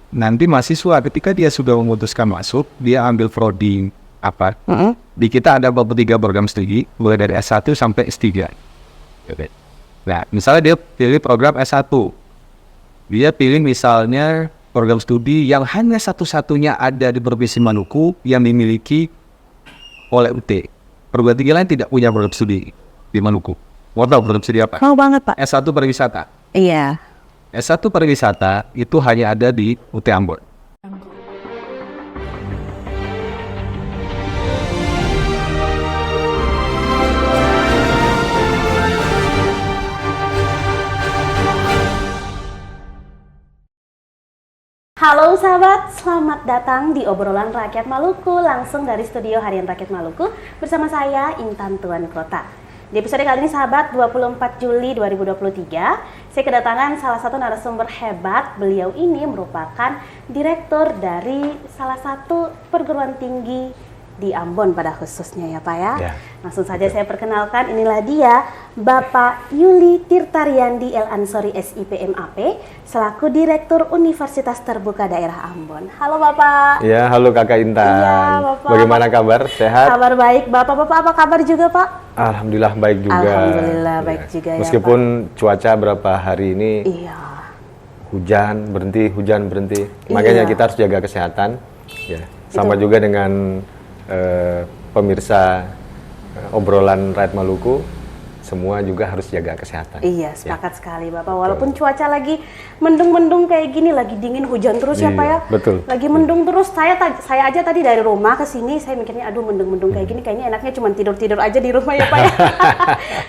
nanti mahasiswa ketika dia sudah memutuskan masuk, dia ambil prodi apa? Di kita ada beberapa 3 program studi, mulai dari S1 sampai S3. Nah, misalnya dia pilih program S1, dia pilih misalnya program studi yang hanya satu-satunya ada di Provinsi Maluku yang dimiliki oleh UT. Perguruan tinggi lain tidak punya program studi di Maluku. Mau tahu program studi apa? Mau banget, Pak. S1 pariwisata. Iya. S1 pariwisata itu hanya ada di UT Ambon. Halo sahabat, selamat datang di obrolan Rakyat Maluku langsung dari studio Harian Rakyat Maluku bersama saya Intan Tuan Kota. Di episode kali ini sahabat, 24 Juli 2023, saya kedatangan salah satu narasumber hebat. Beliau ini merupakan direktur dari salah satu perguruan tinggi di Ambon pada khususnya ya Pak ya. Langsung saja saya perkenalkan, inilah dia Bapak Yuli Tirtaryandi El Ansori SIPMAP selaku Direktur Universitas Terbuka Daerah Ambon. Halo Bapak. Ya, halo Kakak Intan. Iya, Bapak. Bagaimana kabar? Sehat? Kabar baik. Bapak-bapak apa kabar juga Pak? Alhamdulillah baik juga. Alhamdulillah baik juga ya Meskipun cuaca berapa hari ini Iya. hujan berhenti. Makanya kita harus jaga kesehatan. Ya, sama juga dengan pemirsa obrolan Rakyat Maluku, semua juga harus jaga kesehatan. Iya, sepakat sekali Bapak. Walaupun cuaca lagi mendung-mendung kayak gini, lagi dingin, hujan terus ya Pak ya. Betul. Lagi mendung terus. Saya aja tadi dari rumah ke sini, saya mikirnya aduh mendung-mendung kayak gini, kayaknya enaknya cuma tidur-tidur aja di rumah ya Pak ya.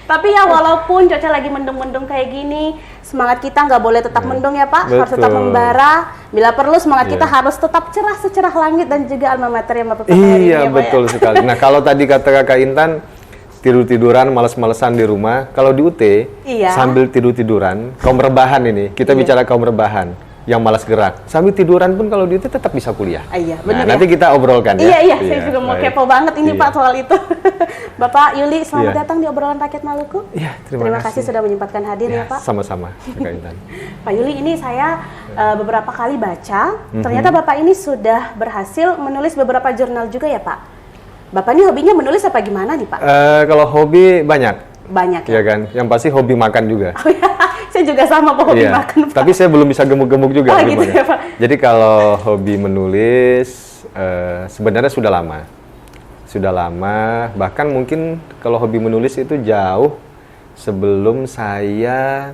Tapi ya walaupun cuaca lagi mendung-mendung kayak gini, semangat kita nggak boleh tetap mendung ya Pak. Harus tetap membara. Bila perlu semangat kita harus tetap cerah secerah langit dan juga alma mater yang Bapak hari ini Iya, ya Pak betul ya. sekali. Nah, kalau tadi kata Kakak Intan, tidur-tiduran, males-malesan di rumah. Kalau di UT, sambil tidur-tiduran, kaum rebahan ini, kita bicara kaum rebahan yang malas gerak. Sambil tiduran pun kalau di UT tetap bisa kuliah. Iya, Nah, benar nanti kita obrolkan ya. Iya, saya juga mau kepo banget ini Pak soal itu. Bapak Yuli, selamat Iya. datang di obrolan Rakyat Maluku. Iya, Terima kasih sudah menyempatkan hadir ya Pak. Sama-sama, Kakak Intan. Pak Yuli, ini saya beberapa kali baca, ternyata Bapak ini sudah berhasil menulis beberapa jurnal juga ya Pak. Bapak ini hobinya menulis apa gimana nih Pak? Kalau hobi banyak. Banyak ya? Iya kan? Yang pasti hobi makan juga. Oh ya, saya juga sama Pak, hobi Iya. makan Pak. Tapi saya belum bisa gemuk-gemuk juga. Oh, belum gitu ada. ya, Pak? Jadi kalau hobi menulis sebenarnya sudah lama. Sudah lama, bahkan mungkin kalau hobi menulis itu jauh sebelum saya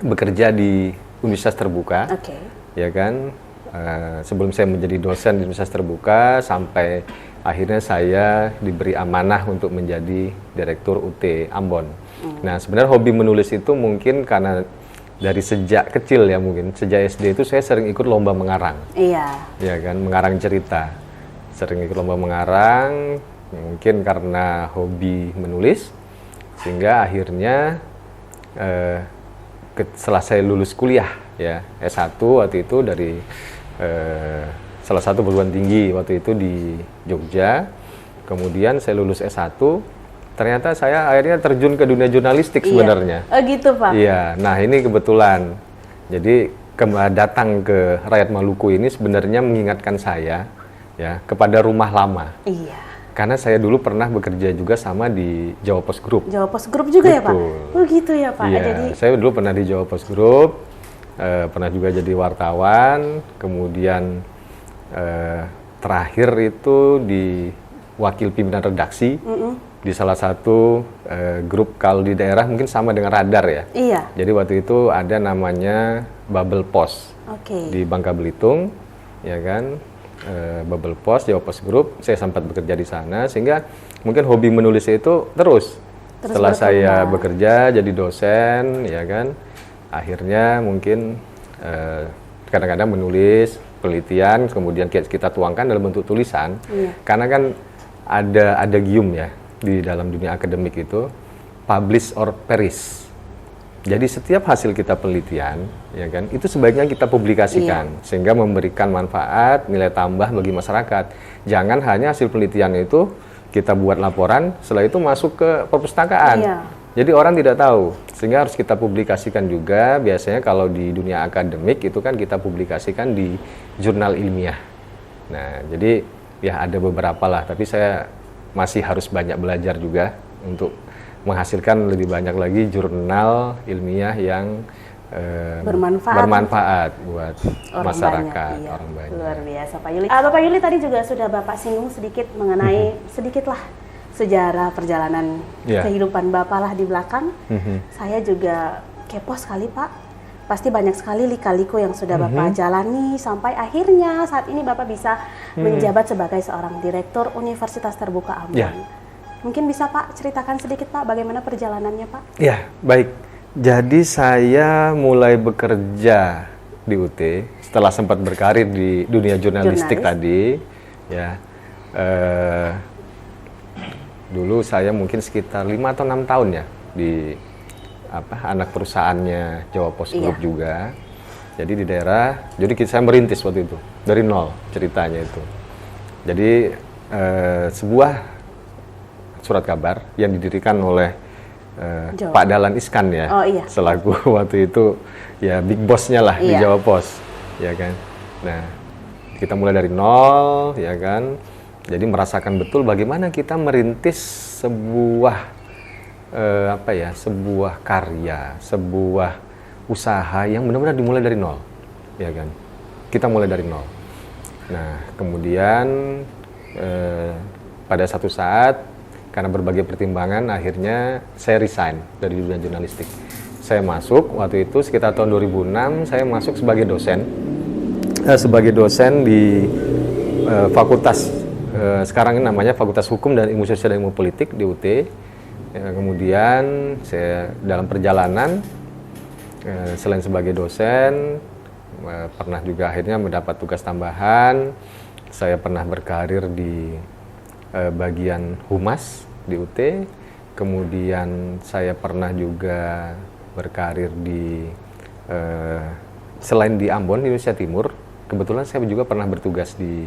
bekerja di Universitas Terbuka. Oke. Ya kan? Sebelum saya menjadi dosen di Universitas Terbuka sampai akhirnya saya diberi amanah untuk menjadi direktur UT Ambon. Nah, sebenarnya hobi menulis itu mungkin karena dari sejak kecil ya, mungkin sejak SD itu saya sering ikut lomba mengarang. Iya. Ya kan, mengarang cerita. Sering ikut lomba mengarang, mungkin karena hobi menulis, sehingga akhirnya setelah saya lulus kuliah ya S1 waktu itu dari salah satu perguruan tinggi waktu itu di Jogja. Kemudian saya lulus S1, ternyata saya akhirnya terjun ke dunia jurnalistik sebenarnya. Oh gitu Pak? Iya, nah ini kebetulan. Jadi datang ke Rakyat Maluku ini sebenarnya mengingatkan saya ya kepada rumah lama. Iya. Karena saya dulu pernah bekerja juga sama di Jawa Post Group. Jawa Post Group juga ya Pak? Betul. Oh gitu ya Pak? Iya, Jadi saya dulu pernah di Jawa Post Group, pernah juga jadi wartawan, kemudian terakhir itu di wakil pimpinan redaksi di salah satu grup kalau di daerah mungkin sama dengan Radar ya. Iya. Jadi waktu itu ada namanya Bubble Post di Bangka Belitung, ya kan, Bubble Post, Jawa Post Group. Saya sempat bekerja di sana sehingga mungkin hobi menulis itu terus setelah saya bekerja jadi dosen, ya kan, akhirnya mungkin kadang-kadang menulis penelitian, kemudian kita tuangkan dalam bentuk tulisan. Karena kan ada gium ya di dalam dunia akademik itu, publish or perish. Jadi setiap hasil kita penelitian, ya kan, itu sebaiknya kita publikasikan sehingga memberikan manfaat, nilai tambah bagi masyarakat. Jangan hanya hasil penelitian itu kita buat laporan, setelah itu masuk ke perpustakaan. Jadi orang tidak tahu, sehingga harus kita publikasikan juga. Biasanya kalau di dunia akademik itu kan kita publikasikan di jurnal ilmiah. Nah, jadi ya ada beberapa lah, tapi saya masih harus banyak belajar juga untuk menghasilkan lebih banyak lagi jurnal ilmiah yang bermanfaat buat orang masyarakat, banyak, iya. orang banyak. Luar biasa Pak Yuli. Bapak Yuli tadi juga sudah Bapak singgung sedikit mengenai sedikitlah sejarah perjalanan kehidupan Bapak lah di belakang. Saya juga kepo sekali Pak. Pasti banyak sekali lika-liku yang sudah Bapak jalani sampai akhirnya saat ini Bapak bisa menjabat sebagai seorang Direktur Universitas Terbuka Ambon. Ya. Mungkin bisa Pak ceritakan sedikit Pak bagaimana perjalanannya Pak? Ya, baik. Jadi saya mulai bekerja di UT setelah sempat berkarir di dunia jurnalistik tadi. Ya, dulu saya mungkin sekitar 5 atau 6 tahun ya di anak perusahaannya Jawa Pos Group juga. Jadi di daerah, jadi saya merintis waktu itu dari nol ceritanya itu. Jadi sebuah surat kabar yang didirikan oleh Pak Dahlan Iskan ya, selaku waktu itu ya big boss-nya lah di Jawa Pos, ya kan. Nah, kita mulai dari nol, ya kan. Jadi merasakan betul bagaimana kita merintis sebuah sebuah karya, sebuah usaha yang benar-benar dimulai dari nol, ya kan. Kita mulai dari nol. Nah, kemudian pada satu saat karena berbagai pertimbangan akhirnya saya resign dari dunia jurnalistik. Saya masuk waktu itu sekitar tahun 2006 saya masuk sebagai dosen di fakultas sekarang ini namanya Fakultas Hukum dan Ilmu Sosial dan Ilmu Politik di UT. Kemudian saya dalam perjalanan selain sebagai dosen pernah juga akhirnya mendapat tugas tambahan. Saya pernah berkarir di bagian humas di UT, kemudian saya pernah juga berkarir di selain di Ambon, di Indonesia Timur, kebetulan saya juga pernah bertugas di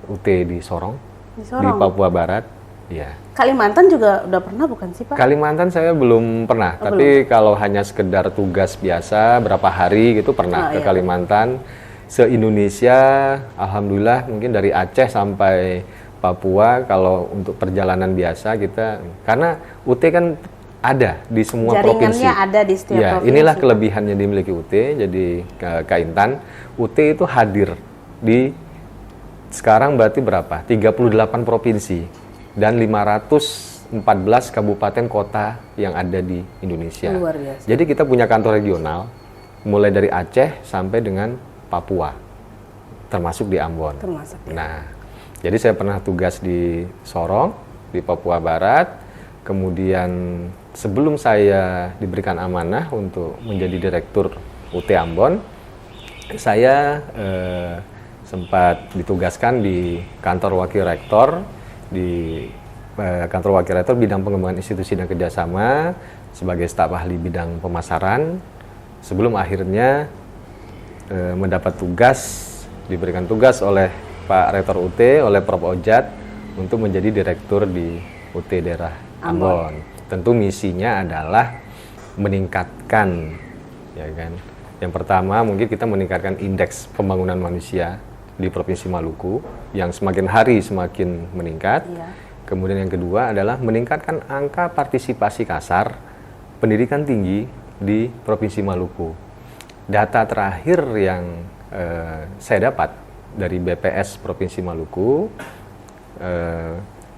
UT di Sorong, di Papua Barat. Ya. Kalimantan juga udah pernah bukan sih Pak? Kalimantan saya belum pernah, tapi kalau hanya sekedar tugas biasa berapa hari gitu pernah ke Kalimantan. Se-Indonesia, alhamdulillah mungkin dari Aceh sampai Papua kalau untuk perjalanan biasa kita, karena UT kan ada di semua provinsi. Jaringannya ada di setiap provinsi. Inilah kelebihannya dimiliki UT. Jadi Kak Intan, UT itu hadir di sekarang berarti berapa? 38 provinsi dan 514 kabupaten kota yang ada di Indonesia. Luar biasa. Jadi kita punya kantor regional mulai dari Aceh sampai dengan Papua, termasuk di Ambon. Nah, jadi saya pernah tugas di Sorong, di Papua Barat. Kemudian sebelum saya diberikan amanah untuk menjadi Direktur UT Ambon, saya sempat ditugaskan di kantor Wakil Rektor, di kantor Wakil Rektor bidang pengembangan institusi dan kerjasama sebagai staf ahli bidang pemasaran. Sebelum akhirnya mendapat diberikan tugas oleh Pak Rektor UT, oleh Prof. Ojat untuk menjadi direktur di UT daerah Ambon. Tentu misinya adalah meningkatkan, ya kan. Yang pertama mungkin kita meningkatkan indeks pembangunan manusia di Provinsi Maluku yang semakin hari semakin meningkat. Kemudian yang kedua adalah meningkatkan angka partisipasi kasar pendidikan tinggi di Provinsi Maluku. Data terakhir yang saya dapat dari BPS Provinsi Maluku,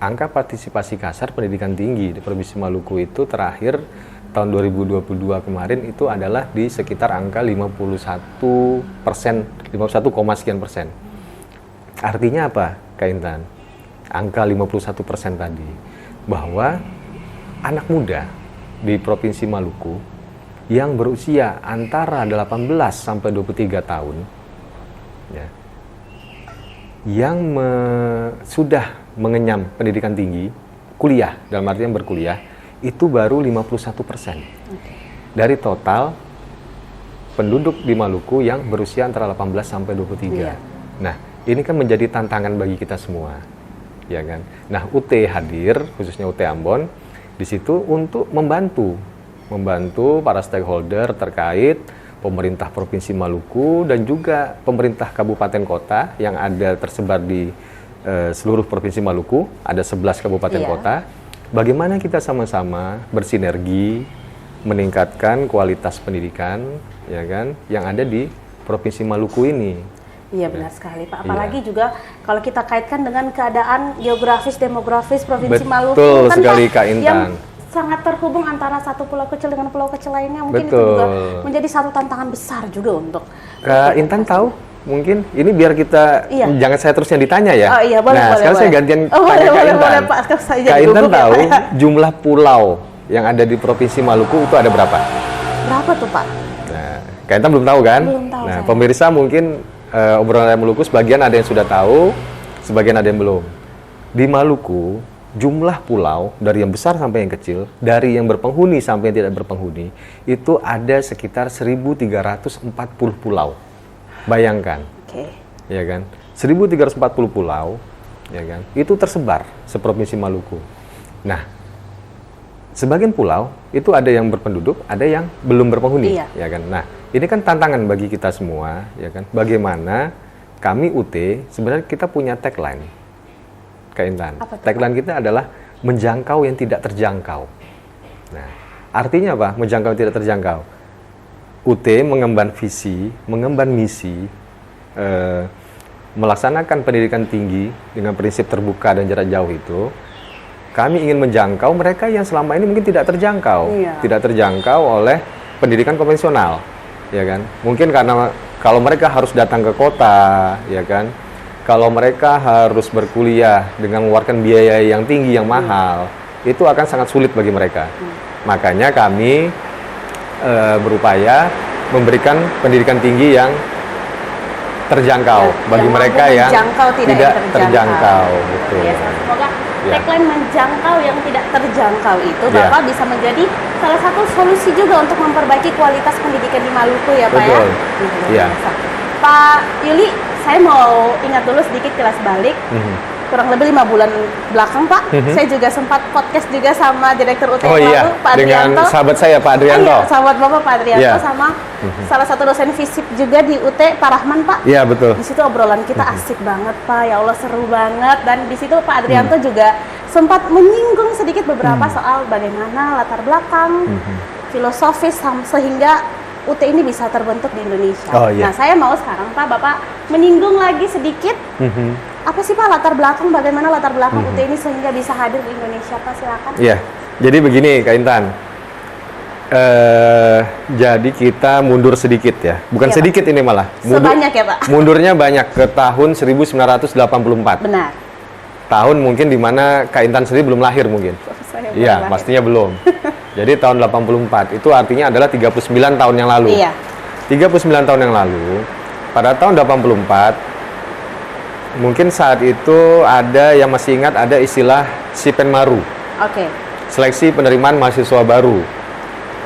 angka partisipasi kasar pendidikan tinggi di Provinsi Maluku itu terakhir tahun 2022 kemarin itu adalah di sekitar angka 51%, 51, sekian persen. Artinya apa, Kak Intan? Angka 51% tadi, bahwa anak muda di Provinsi Maluku yang berusia antara 18 sampai 23 tahun, ya, yang sudah mengenyam pendidikan tinggi, kuliah, dalam artian berkuliah, itu baru 51%. Dari total penduduk di Maluku yang berusia antara 18 sampai 23. Nah, ini kan menjadi tantangan bagi kita semua, ya kan? Nah, UT hadir, khususnya UT Ambon, di situ untuk membantu para stakeholder terkait pemerintah Provinsi Maluku dan juga pemerintah kabupaten kota yang ada tersebar di seluruh Provinsi Maluku, ada 11 kabupaten kota. Bagaimana kita sama-sama bersinergi meningkatkan kualitas pendidikan, ya kan, yang ada di Provinsi Maluku ini. Iya benar sekali Pak. Apalagi juga kalau kita kaitkan dengan keadaan geografis demografis Provinsi Maluku, betul kan sekali Pak, Kak Intan. yang sangat terhubung antara satu pulau kecil dengan pulau kecil lainnya. Mungkin itu juga menjadi satu tantangan besar juga untuk Kak Intan tahu. Mungkin ini biar kita jangan saya terus yang ditanya ya. Oh iya, boleh, nah, boleh, sekarang saya gantian tanya Kak Intan. Boleh, Pak. Kak Intan tahu jumlah pulau yang ada di Provinsi Maluku itu ada berapa? Berapa tuh Pak? Nah, Kak Intan belum tahu kan? Belum tahu. Nah, pemirsa mungkin obrolan Rakyat Maluku sebagian ada yang sudah tahu, sebagian ada yang belum. Di Maluku jumlah pulau dari yang besar sampai yang kecil, dari yang berpenghuni sampai yang tidak berpenghuni, itu ada sekitar 1.340 pulau. Bayangkan, ya kan, 1.340 pulau, ya kan, itu tersebar seprovinsi Maluku. Nah, sebagian pulau itu ada yang berpenduduk, ada yang belum berpenghuni, ya kan. Nah, ini kan tantangan bagi kita semua, ya kan. Bagaimana kami UT sebenarnya kita punya tagline, Kak Intan. Tagline kita adalah menjangkau yang tidak terjangkau. Nah, artinya apa? Menjangkau yang tidak terjangkau. UT mengemban visi, mengemban misi, melaksanakan pendidikan tinggi dengan prinsip terbuka dan jarak jauh itu. Kami ingin menjangkau mereka yang selama ini mungkin tidak terjangkau, tidak terjangkau oleh pendidikan konvensional, ya kan? Mungkin karena kalau mereka harus datang ke kota, ya kan? Kalau mereka harus berkuliah dengan mengeluarkan biaya yang tinggi, yang mahal, itu akan sangat sulit bagi mereka. Makanya kami berupaya memberikan pendidikan tinggi yang terjangkau bagi mereka yang tidak terjangkau. Betul. Ya, semoga tagline menjangkau yang tidak terjangkau itu Bapak bisa menjadi salah satu solusi juga untuk memperbaiki kualitas pendidikan di Maluku ya Pak. Betul. Ya. Pak Yuli, saya mau ingat dulu sedikit kelas balik. Kurang lebih 5 bulan belakang Pak, saya juga sempat podcast juga sama Direktur UT lalu Pak Adrianto. Dengan sahabat saya Pak Adrianto. Sahabat Bapak Pak Adrianto sama salah satu dosen fisip juga di UT Pak Rahman Pak. Iya betul. Di situ obrolan kita asik banget Pak, ya Allah seru banget, dan di situ Pak Adrianto juga sempat menyinggung sedikit beberapa soal bagaimana latar belakang filosofis sehingga UT ini bisa terbentuk di Indonesia. Nah, saya mau sekarang Pak, Bapak menyinggung lagi sedikit apa sih Pak latar belakang, bagaimana latar belakang UT ini sehingga bisa hadir di Indonesia Pak, silakan. Iya, jadi begini Kak Intan. Jadi kita mundur sedikit ya, bukan sedikit Pak. Ini malah. Sebanyak ya Pak? Mundurnya banyak ke tahun 1984. Benar. Tahun mungkin di mana Kak Intan sendiri belum lahir mungkin. Iya, pastinya belum. Jadi tahun 84 itu artinya adalah 39 tahun yang lalu. Iya. 39 tahun yang lalu, pada tahun 84, mungkin saat itu ada yang masih ingat ada istilah Sipenmaru. Seleksi penerimaan mahasiswa baru.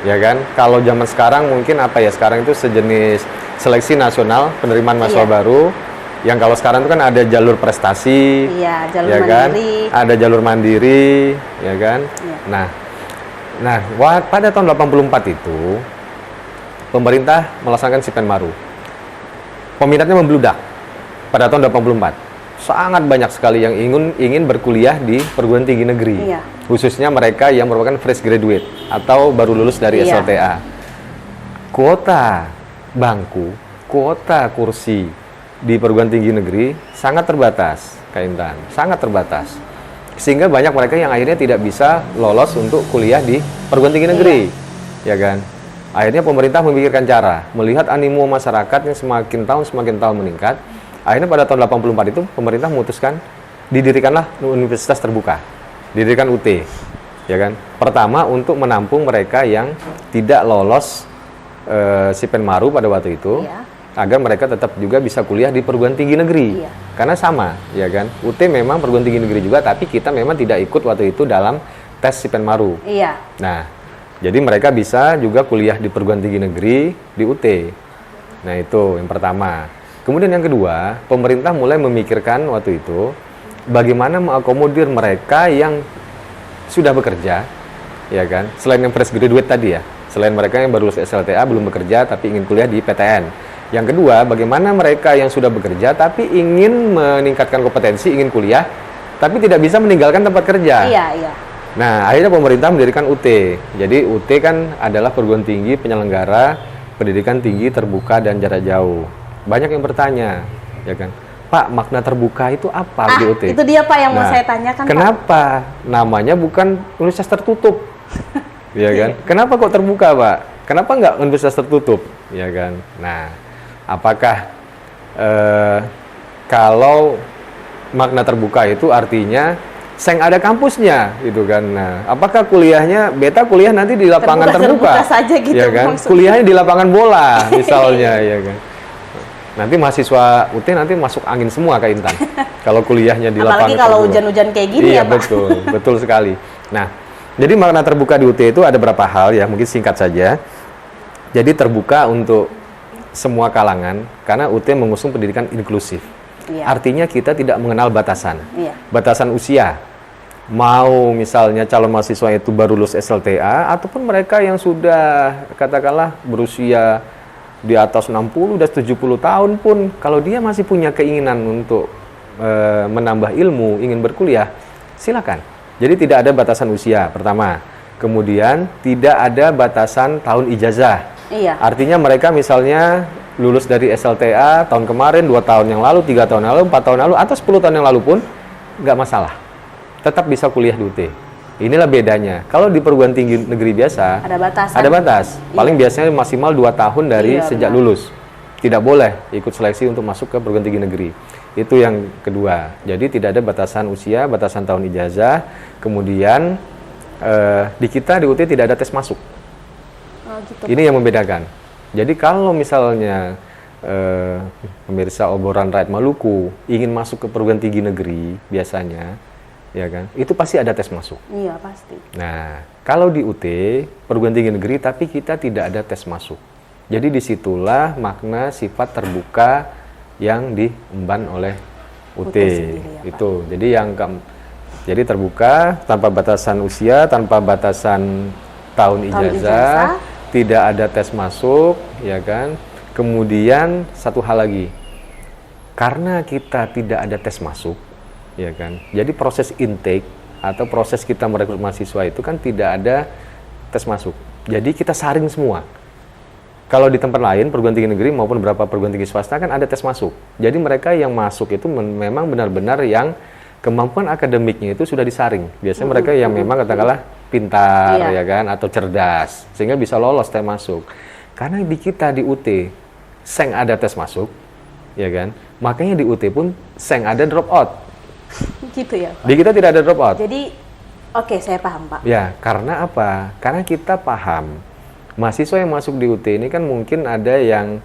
Ya kan? Kalau zaman sekarang mungkin apa ya? Sekarang itu sejenis seleksi nasional penerimaan mahasiswa baru. Yang kalau sekarang itu kan ada jalur prestasi, jalur ya kan? mandiri. Ada jalur mandiri, ya kan? Nah, pada tahun 84 itu pemerintah melaksanakan Sipenmaru. Peminatnya membludak pada tahun 84. Sangat banyak sekali yang ingin berkuliah di perguruan tinggi negeri. Khususnya mereka yang merupakan fresh graduate atau baru lulus dari SLTA. Kuota bangku, kuota kursi di perguruan tinggi negeri sangat terbatas, Kak Intan, sangat terbatas. Sehingga banyak mereka yang akhirnya tidak bisa lolos untuk kuliah di perguruan tinggi negeri, ya kan? Akhirnya pemerintah memikirkan cara, melihat animo masyarakat yang semakin tahun meningkat. Akhirnya pada tahun 84 itu pemerintah memutuskan didirikanlah universitas terbuka, didirikan UT, ya kan? Pertama untuk menampung mereka yang tidak lolos Sipenmaru pada waktu itu. Agar mereka tetap juga bisa kuliah di perguruan tinggi negeri. Karena sama, ya kan? UT memang perguruan tinggi negeri juga, tapi kita memang tidak ikut waktu itu dalam tes Sipenmaru. Nah, jadi mereka bisa juga kuliah di perguruan tinggi negeri di UT. Nah, itu yang pertama. Kemudian yang kedua, pemerintah mulai memikirkan waktu itu bagaimana mengakomodir mereka yang sudah bekerja, ya kan? Selain yang fresh graduate tadi ya, selain mereka yang baru lulus SLTA belum bekerja tapi ingin kuliah di PTN. Yang kedua, bagaimana mereka yang sudah bekerja tapi ingin meningkatkan kompetensi, ingin kuliah tapi tidak bisa meninggalkan tempat kerja. Iya, iya. Nah, akhirnya pemerintah mendirikan UT. Jadi UT kan adalah perguruan tinggi penyelenggara pendidikan tinggi terbuka dan jarak jauh. Banyak yang bertanya, ya kan? Pak, makna terbuka itu apa di UT? Itu dia Pak yang mau saya tanyakan. Kenapa namanya bukan universitas tertutup? Ya kan? Kenapa kok terbuka, Pak? Kenapa nggak universitas tertutup? Ya kan? Nah, apakah kalau makna terbuka itu artinya seng ada kampusnya gitu kan? Nah, apakah kuliahnya beta kuliah nanti di lapangan terbuka saja gitu, ya kan? maksudnya. Kuliahnya di lapangan bola misalnya, ya kan? Nanti mahasiswa UT nanti masuk angin semua Kak Intan. Kalau kuliahnya di lapangan. Apalagi kalau terbuka. hujan-hujan kayak gini Iya, ya Pak. betul, betul sekali. Nah, jadi makna terbuka di UT itu ada beberapa hal ya, mungkin singkat saja. Jadi terbuka untuk semua kalangan karena UT mengusung pendidikan inklusif. Iya. Artinya kita tidak mengenal batasan. Iya. Batasan usia. Mau misalnya calon mahasiswa itu baru lulus SLTA ataupun mereka yang sudah katakanlah berusia di atas 60 dan 70 tahun pun kalau dia masih punya keinginan untuk menambah ilmu, ingin berkuliah, silakan. Jadi tidak ada batasan usia pertama. Kemudian tidak ada batasan tahun ijazah. Iya. Artinya mereka misalnya lulus dari SLTA tahun kemarin, 2 tahun yang lalu, 3 tahun yang lalu, 4 tahun yang lalu, atau 10 tahun yang lalu pun nggak masalah. Tetap bisa kuliah di UT. Inilah bedanya. Kalau di perguruan tinggi negeri biasa, ada batasan. ada batas. Paling biasanya maksimal 2 tahun dari sejak benar. lulus. Tidak boleh ikut seleksi untuk masuk ke perguruan tinggi negeri. Itu yang kedua. Jadi tidak ada batasan usia, batasan tahun ijazah. Kemudian di kita di UT tidak ada tes masuk. Oh, gitu. Ini yang membedakan. Jadi kalau misalnya pemirsa obrolan rakyat Maluku ingin masuk ke perguruan tinggi negeri biasanya, ya kan, itu pasti ada tes masuk. Iya, pasti. Nah, kalau di UT perguruan tinggi negeri tapi kita tidak ada tes masuk. Jadi disitulah makna sifat terbuka yang diemban oleh UT. sendiri ya, Pak. Itu. Jadi jadi terbuka tanpa batasan usia, tanpa batasan tahun ijazah, tidak ada tes masuk, ya kan? Kemudian satu hal lagi. Karena kita tidak ada tes masuk, ya kan? Jadi proses intake atau proses kita merekrut mahasiswa itu kan tidak ada tes masuk. Jadi kita saring semua. Kalau di tempat lain, perguruan tinggi negeri maupun beberapa perguruan tinggi swasta kan ada tes masuk. Jadi mereka yang masuk itu memang benar-benar yang kemampuan akademiknya itu sudah disaring. Biasanya mereka yang memang katakanlah pintar, ya kan, atau cerdas, sehingga bisa lolos tes masuk. Karena di kita di UT, seng ada tes masuk, ya kan, makanya di UT pun seng ada drop out. Gitu ya Pak. Di kita tidak ada drop out. Jadi, oke, saya paham Pak. Ya, karena apa? Karena kita paham, mahasiswa yang masuk di UT ini kan mungkin ada yang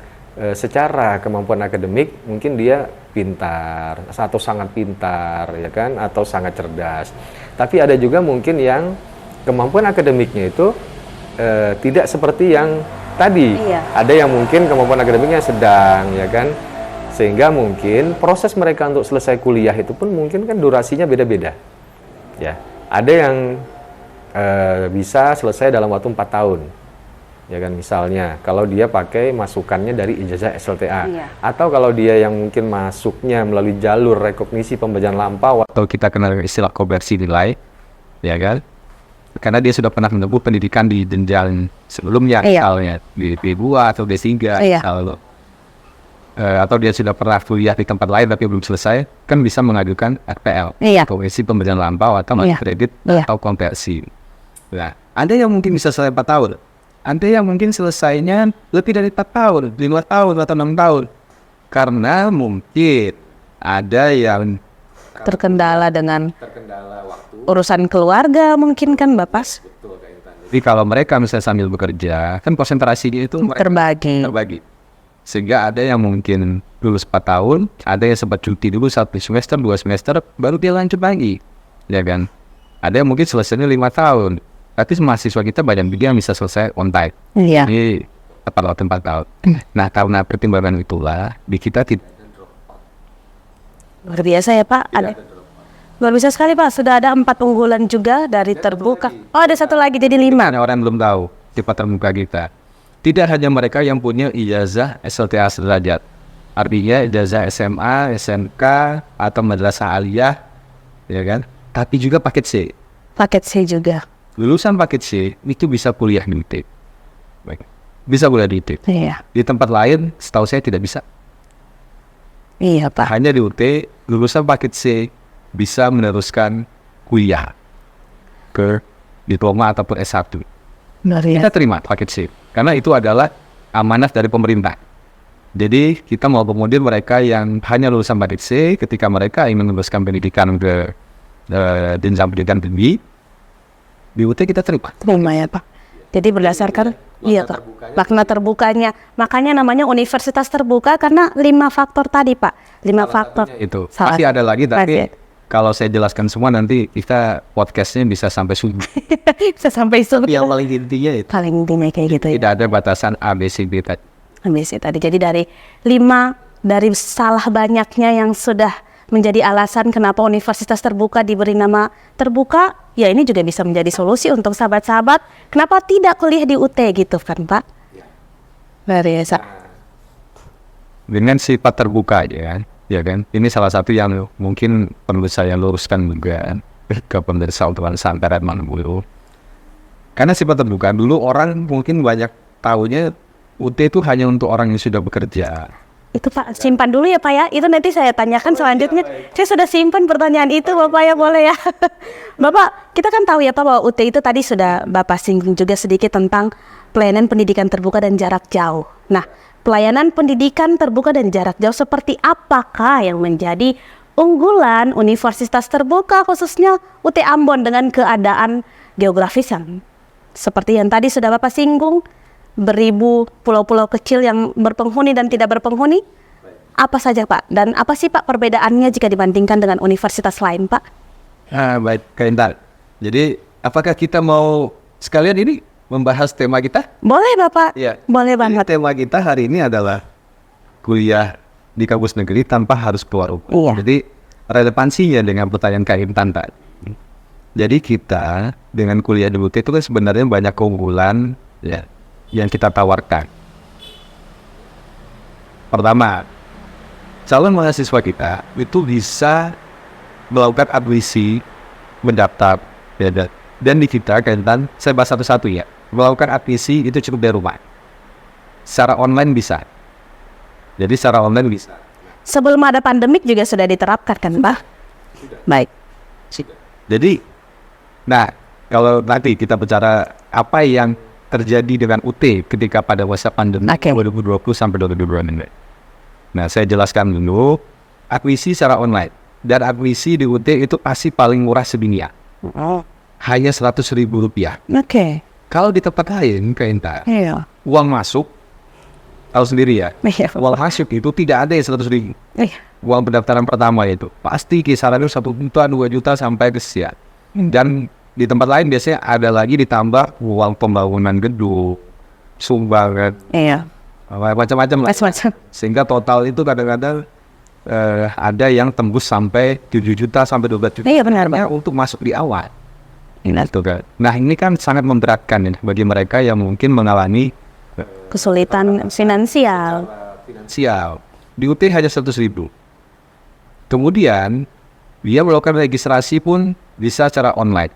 secara kemampuan akademik mungkin dia pintar atau sangat pintar, ya kan, atau sangat cerdas. Tapi ada juga mungkin yang kemampuan akademiknya itu tidak seperti yang tadi. Iya. Ada yang mungkin kemampuan akademiknya sedang, ya kan, sehingga mungkin proses mereka untuk selesai kuliah itu pun mungkin kan durasinya beda-beda. Ya, ada yang bisa selesai dalam waktu 4 tahun. Ya kan, misalnya kalau dia pakai masukannya dari ijazah SLTA, Iya. atau kalau dia yang mungkin masuknya melalui jalur rekognisi pembelajaran lampau Atau kita kenal istilah konversi nilai, ya kan? Karena dia sudah pernah menempuh pendidikan di jenjang sebelumnya, misalnya di D2 atau D3, misalnya. Atau dia sudah pernah kuliah di tempat lain tapi belum selesai, kan bisa mengajukan RPL, konversi pembelajaran lampau atau kredit atau konversi. Nah, ada yang mungkin bisa selesai 4 tahun. Ada yang mungkin selesainya lebih dari 4 tahun, 5 tahun, atau 6 tahun. Karena mungkin ada yang terkendala dengan urusan keluarga mungkin kan Bapak? Jadi kalau mereka misalnya sambil bekerja, kan konsentrasinya itu terbagi. Sehingga ada yang mungkin lulus 4 tahun, ada yang sempat cuti dulu 1 semester, 2 semester, baru dia lanjut lagi. Ya kan? Ada yang mungkin selesainya 5 tahun. Tapi mahasiswa kita banyak juga yang bisa selesai on time. Iya. Ini tepat waktu 4 tahun. Nah, karena pertimbangan itulah, di kita tidak Luar biasa ya Pak. Luar biasa sekali Pak, sudah ada 4 unggulan juga dari terbuka. Oh ada satu lagi jadi 5. Ada orang yang belum tahu sifat terbuka kita. Tidak hanya mereka yang punya ijazah SLTA sederajat. Artinya ijazah SMA, SMK, atau madrasah aliyah, ya kan? Tapi juga paket C. Paket C juga. Lulusan paket C itu bisa kuliah di UT. Baik. Bisa kuliah di UT. Iya. Di tempat lain, setahu saya tidak bisa. Iya Pak. Hanya di UT, lulusan paket C bisa meneruskan kuliah ke diploma ataupun S1. Luar Kita biasa. terima paket C, karena itu adalah amanah dari pemerintah. Jadi kita mau akomodir mereka yang hanya lulusan paket C ketika mereka ingin meneruskan pendidikan ke jenjang pendidikan tinggi, di UT kita terima. Terima ya Pak. Jadi berdasarkan iya Pak, makna terbukanya. Makanya namanya universitas terbuka karena 5 faktor tadi Pak. 5 faktor. Itu Salah. pasti ada lagi, tapi Pasti. kalau saya jelaskan semua nanti kita podcastnya bisa sampai subuh. Bisa sampai subuh. Yang paling intinya itu Paling intinya kayak gitu ya. tidak ada batasan A, B, C, D tadi. Ambisi tadi. Jadi dari 5 dari salah banyaknya yang sudah menjadi alasan kenapa universitas terbuka diberi nama terbuka, ya ini juga bisa menjadi solusi untuk sahabat-sahabat. Kenapa tidak kuliah di UT gitu kan Pak? Luar biasa. Dengan sifat terbuka ya kan. Ini salah satu yang mungkin perlu saya luruskan juga ke pemirsa Ultuan Santaran Manbulu. Karena sifat terbuka dulu orang mungkin banyak tahunya UT itu hanya untuk orang yang sudah bekerja. Itu Pak, simpan dulu ya Pak ya. Itu nanti saya tanyakan selanjutnya. Saya sudah simpan pertanyaan itu Bapak ya, boleh ya. Bapak, kita kan tahu ya Pak bahwa UT itu tadi sudah Bapak singgung juga sedikit tentang pelayanan pendidikan terbuka dan jarak jauh. Nah, pelayanan pendidikan terbuka dan jarak jauh seperti apakah yang menjadi unggulan universitas terbuka khususnya UT Ambon dengan keadaan geografis yang seperti yang tadi sudah Bapak singgung? Beribu pulau-pulau kecil yang berpenghuni dan tidak berpenghuni, apa saja Pak? Dan apa sih Pak perbedaannya jika dibandingkan dengan universitas lain Pak? Baik, Kak Intan. Jadi apakah kita mau sekalian ini membahas tema kita? Boleh Bapak, Iya. boleh banget. Jadi, tema kita hari ini adalah kuliah di kampus negeri tanpa harus keluar rumah. Iya. Jadi relevansinya dengan pertanyaan Kak Intan tadi. Jadi kita dengan kuliah di UT itu kan sebenarnya banyak keunggulan ya yang kita tawarkan. Pertama, calon mahasiswa kita itu bisa melakukan admisi, mendaftar, ya, dan di kita kan, saya bahas satu-satu ya, melakukan admisi itu cukup dari rumah. Secara online bisa. Jadi secara online bisa. Sebelum ada pandemik juga sudah diterapkan kan Pak? Baik. Jadi, nah kalau nanti kita bicara apa yang terjadi dengan UT ketika pada masa pandemi 2020 sampai 2022. Nah, saya jelaskan dulu admisi secara online. Dan admisi di UT itu pasti paling murah sedunia. Hanya Rp100.000. Oke. Kalau di tempat lain, Kak Intan, Iya. uang masuk, tahu sendiri ya, Iya. uang masuk itu tidak ada yang 100.000. Iya. Uang pendaftaran pertama itu pasti kisarannya 1 juta, 2 juta sampai ke sekian. Dan di tempat lain biasanya ada lagi ditambah uang pembangunan gedung, sumbangan, Iya. macam-macam lah. Macam-macam. Sehingga total itu kadang-kadang ada yang tembus sampai 7 juta sampai 12 juta. Iya benar Pak. Untuk masuk di awal. Gitu kan. Nah ini kan sangat memberatkan ya, bagi mereka yang mungkin mengalami Kesulitan finansial. finansial. Di UT hanya 100.000. Kemudian dia melakukan registrasi pun bisa secara online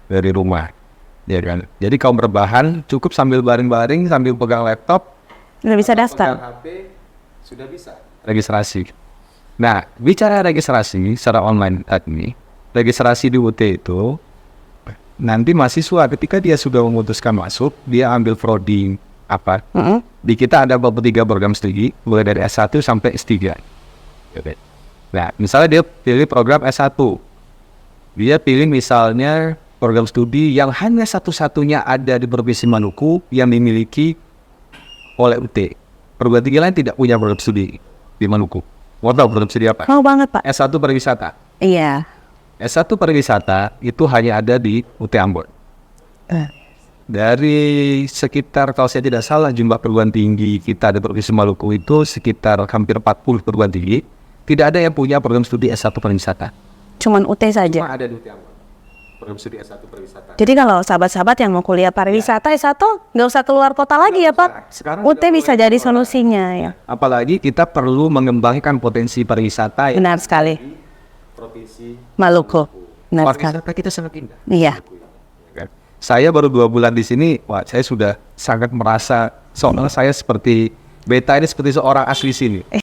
dari rumah, ya kan. Jadi kaum berbahan cukup sambil baring-baring sambil pegang laptop, Udah bisa pegang daftar. HP, sudah bisa registrasi. Nah, bicara registrasi secara online ini, registrasi di UT itu nanti mahasiswa ketika dia sudah memutuskan masuk, dia ambil prodi apa? Di kita ada 3 program studi, mulai dari S1 sampai S3. Nah, misalnya dia pilih program S1. Dia pilih misalnya program studi yang hanya satu-satunya ada di Provinsi Maluku yang dimiliki oleh UT. Perguruan tinggi lain tidak punya program studi di Maluku. Mau tahu program studi apa? Mau banget Pak. S1 pariwisata. Iya. S1 pariwisata itu hanya ada di UT Ambon. Dari sekitar, kalau saya tidak salah, jumlah perguruan tinggi kita di Provinsi Maluku itu sekitar hampir 40 perguruan tinggi. Tidak ada yang punya program studi S1 pariwisata. cuman UT saja? Cuma ada di UT Ambon. Program studi S1 pariwisata. Jadi kalau sahabat-sahabat yang mau kuliah pariwisata S1 nggak usah keluar kota lagi ya Pak? Sekarang UT udah bisa mulai jadi keluar. solusinya ya. Apalagi kita perlu mengembangkan potensi pariwisata yang Benar sekali. provinsi Maluku. Benar sekali. pariwisata kita sangat indah. Iya. Kan? Saya baru 2 bulan di sini, wah saya sudah sangat merasa seolah saya seperti beta ini seperti seorang asli sini.